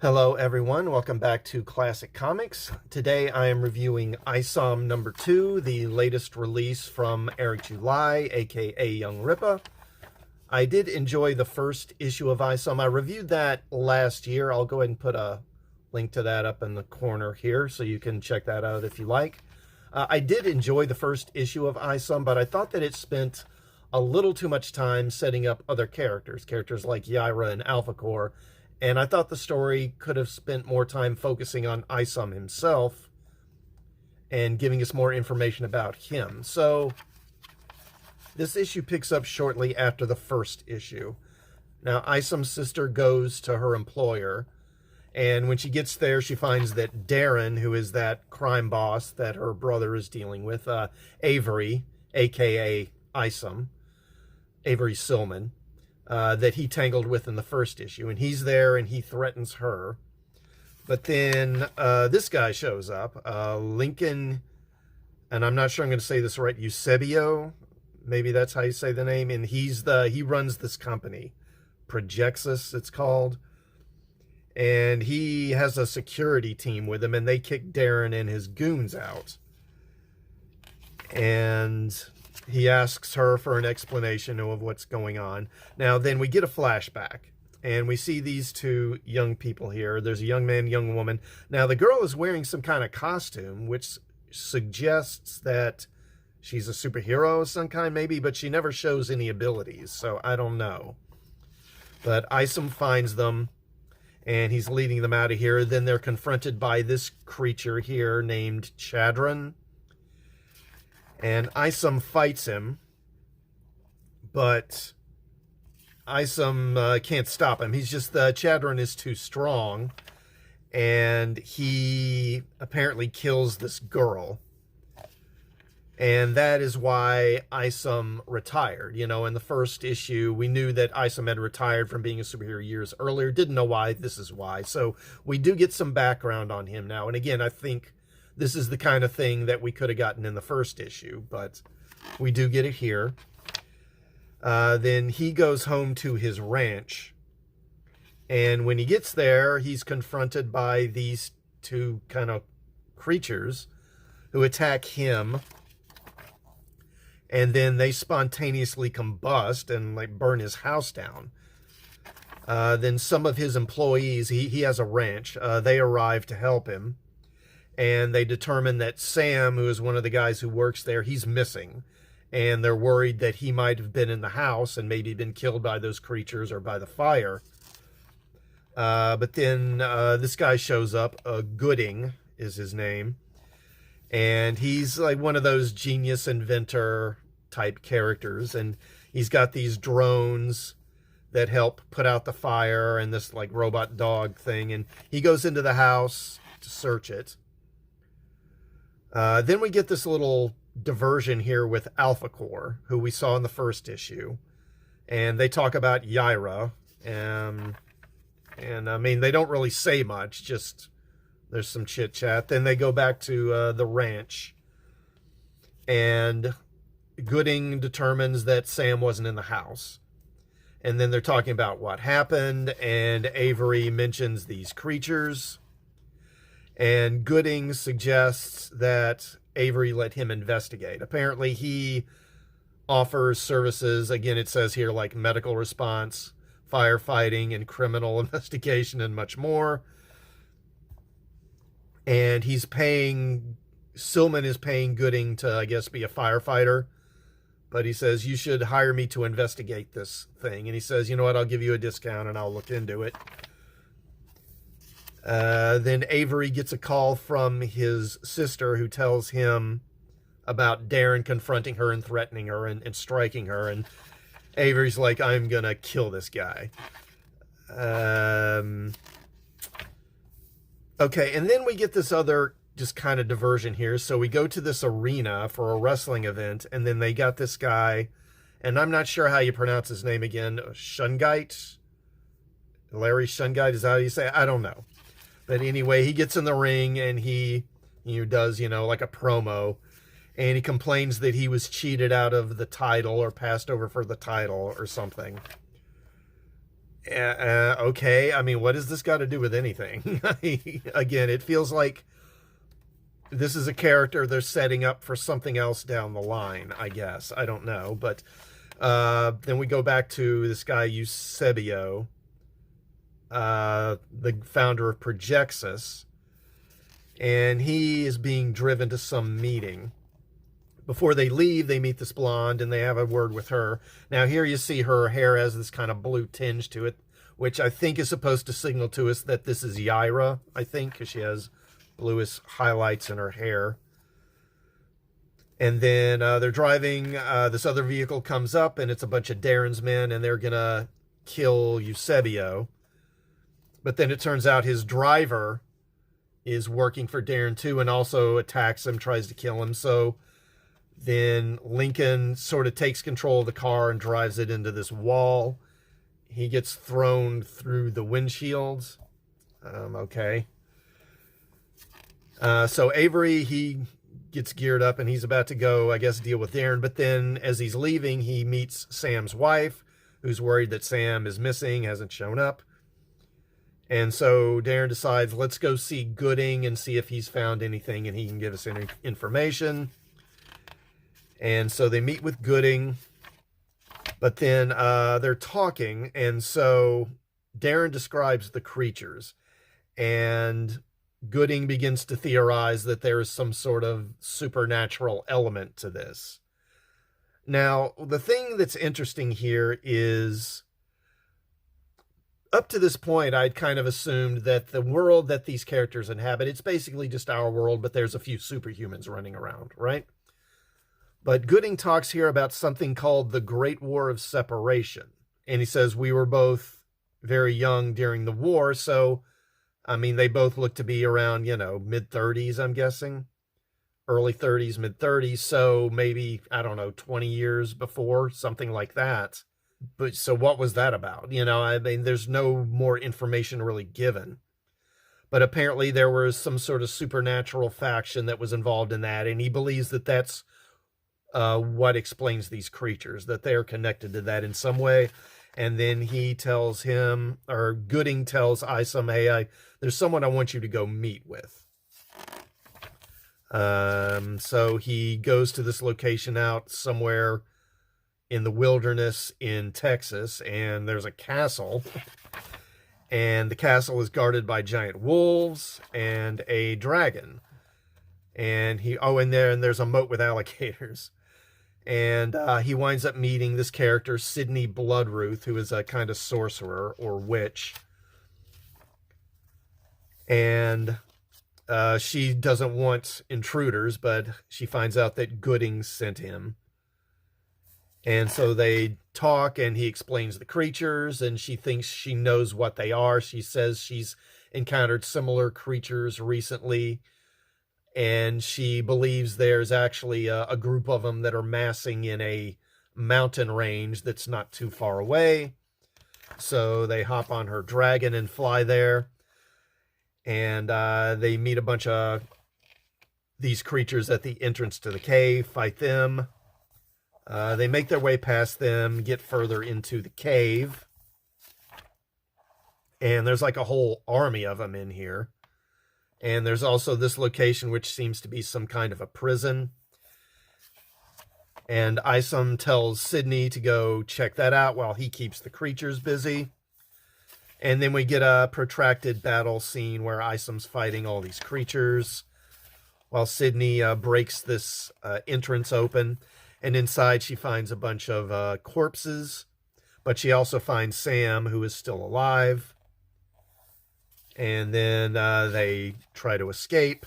Hello everyone, welcome back to Classic Comics. Today I am reviewing Isom number 2, the latest release from Eric July, aka Young Rippa. I did enjoy the first issue of Isom. I reviewed that last year. I'll go ahead and put a link to that up in the corner here so you can check that out if you like. I did enjoy the first issue of Isom, but I thought that it spent a little too much time setting up other characters like Yaira and Alpha Core. And I thought the story could have spent more time focusing on Isom himself and giving us more information about him. So this issue picks up shortly after the first issue. Now, Isom's sister goes to her employer, and when she gets there, she finds that Darren, who is that crime boss that her brother is dealing with, Avery, aka Isom, Avery Silman, that he tangled with in the first issue, and he's there and he threatens her. But then this guy shows up, Lincoln, and I'm not sure I'm going to say this right, Eusebio, maybe that's how you say the name, and he runs this company, Projexus it's called, and he has a security team with him, and they kick Darren and his goons out. And he asks her for an explanation of what's going on. Now, then we get a flashback, and we see these two young people here. There's a young man, young woman. Now, the girl is wearing some kind of costume, which suggests that she's a superhero of some kind, maybe, but she never shows any abilities, so I don't know. But Isom finds them, and he's leading them out of here. Then they're confronted by this creature here named Chadron. And Isom fights him, but Isom can't stop him. He's just, Chadron is too strong, and he apparently kills this girl. And that is why Isom retired. You know, in the first issue, we knew that Isom had retired from being a superhero years earlier. Didn't know why. This is why. So we do get some background on him now. And again, I think this is the kind of thing that we could have gotten in the first issue, but we do get it here. Then he goes home to his ranch, and when he gets there, he's confronted by these two kind of creatures who attack him, and then they spontaneously combust and like burn his house down. Then some of his employees, he has a ranch, they arrive to help him. And they determine that Sam, who is one of the guys who works there, he's missing. And they're worried that he might have been in the house and maybe been killed by those creatures or by the fire. But then this guy shows up. Gooding is his name. And he's like one of those genius inventor type characters. And he's got these drones that help put out the fire and this like robot dog thing. And he goes into the house to search it. Then we get this little diversion here with Alpha Core, who we saw in the first issue. And they talk about Yaira. And I mean, they don't really say much, just there's some chit-chat. Then they go back to the ranch. And Gooding determines that Sam wasn't in the house. And then they're talking about what happened. And Avery mentions these creatures. And Gooding suggests that Avery let him investigate. Apparently, he offers services, again, it says here, like medical response, firefighting, and criminal investigation, and much more. And Silman is paying Gooding to, I guess, be a firefighter. But he says, you should hire me to investigate this thing. And he says, you know what, I'll give you a discount and I'll look into it. Then Avery gets a call from his sister who tells him about Darren confronting her and threatening her and striking her. And Avery's like, I'm going to kill this guy. Okay, and then we get this other just kind of diversion here. So we go to this arena for a wrestling event, and then they got this guy, and I'm not sure how you pronounce his name again, Shungite? Larry Shungite, is that how you say it? I don't know. But anyway, he gets in the ring and he does, like a promo. And he complains that he was cheated out of the title or passed over for the title or something. Okay, I mean, what has this got to do with anything? Again, it feels like this is a character they're setting up for something else down the line, I guess. I don't know. But then we go back to this guy, Eusebio, the founder of Projexus, and he is being driven to some meeting. Before they leave, they meet this blonde, and they have a word with her. Now, here you see her hair has this kind of blue tinge to it, which I think is supposed to signal to us that this is Yaira, I think, because she has bluish highlights in her hair. And then they're driving. This other vehicle comes up, and it's a bunch of Darren's men, and they're going to kill Eusebio. But then it turns out his driver is working for Darren, too, and also attacks him, tries to kill him. So then Lincoln sort of takes control of the car and drives it into this wall. He gets thrown through the windshields. Okay. So Avery, he gets geared up and he's about to go, I guess, deal with Darren. But then as he's leaving, he meets Sam's wife, who's worried that Sam is missing, hasn't shown up. And so Darren decides, let's go see Gooding and see if he's found anything and he can give us any information. And so they meet with Gooding, but then they're talking. And so Darren describes the creatures, and Gooding begins to theorize that there is some sort of supernatural element to this. Now, the thing that's interesting here is, up to this point, I'd kind of assumed that the world that these characters inhabit, it's basically just our world, but there's a few superhumans running around, right? But Gooding talks here about something called the Great War of Separation. And he says we were both very young during the war, so, I mean, they both look to be around, mid-30s, I'm guessing. Early 30s, mid-30s, so maybe, I don't know, 20 years before, something like that. But so what was that about? I mean, there's no more information really given. But apparently there was some sort of supernatural faction that was involved in that, and he believes that that's what explains these creatures, that they're connected to that in some way. And then he tells him, or Gooding tells Isom, hey, there's someone I want you to go meet with. So he goes to this location out somewhere in the wilderness in Texas, and there's a castle. And the castle is guarded by giant wolves and a dragon. And there's a moat with alligators. And he winds up meeting this character, Sydney Bloodruth, who is a kind of sorcerer or witch. And she doesn't want intruders, but she finds out that Gooding sent him. And so they talk, and he explains the creatures, and she thinks she knows what they are. She says she's encountered similar creatures recently, and she believes there's actually a group of them that are massing in a mountain range that's not too far away. So they hop on her dragon and fly there. And they meet a bunch of these creatures at the entrance to the cave, fight them. They make their way past them, get further into the cave. And there's like a whole army of them in here. And there's also this location, which seems to be some kind of a prison. And Isom tells Sydney to go check that out while he keeps the creatures busy. And then we get a protracted battle scene where Isom's fighting all these creatures, while Sydney breaks this entrance open. And inside she finds a bunch of corpses. But she also finds Sam, who is still alive. And then they try to escape.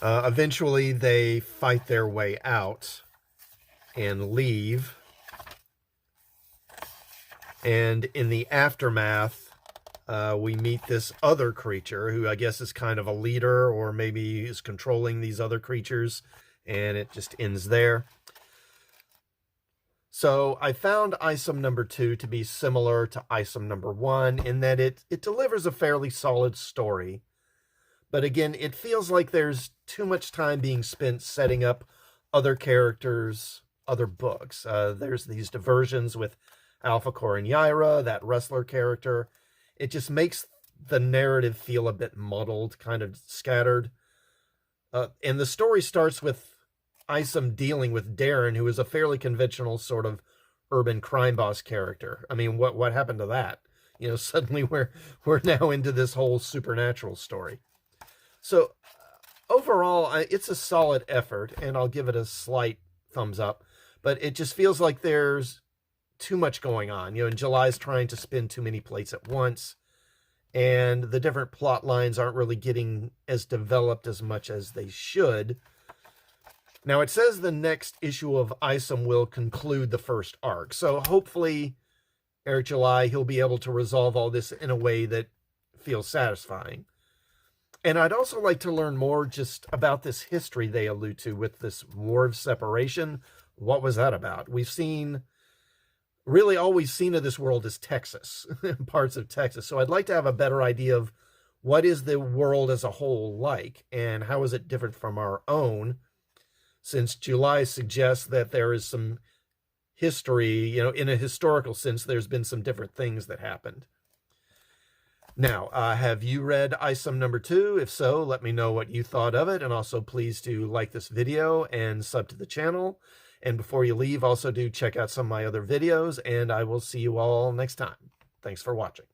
Eventually, they fight their way out and leave. And in the aftermath, we meet this other creature who I guess is kind of a leader, or maybe is controlling these other creatures. And it just ends there. So I found Isom number 2 to be similar to Isom number 1 in that it delivers a fairly solid story. But again, it feels like there's too much time being spent setting up other characters, other books. There's these diversions with Alpha Core and Yaira, that wrestler character. It just makes the narrative feel a bit muddled, kind of scattered. And the story starts with Isom dealing with Darren, who is a fairly conventional sort of urban crime boss character. I mean, what happened to that? You know, suddenly we're now into this whole supernatural story. So overall, it's a solid effort, and I'll give it a slight thumbs up. But it just feels like there's too much going on. You know, and July's trying to spin too many plates at once, and the different plot lines aren't really getting as developed as much as they should. Now, it says the next issue of Isom will conclude the first arc, so hopefully Eric July, he'll be able to resolve all this in a way that feels satisfying. And I'd also like to learn more just about this history they allude to with this War of Separation. What was that about? Really all we've seen of this world is Texas, parts of Texas. So I'd like to have a better idea of what is the world as a whole like, and how is it different from our own, since July suggests that there is some history, you know, in a historical sense, there's been some different things that happened. Now, have you read Isom number 2? If so, let me know what you thought of it, and also please do like this video and sub to the channel. And before you leave, also do check out some of my other videos, and I will see you all next time. Thanks for watching.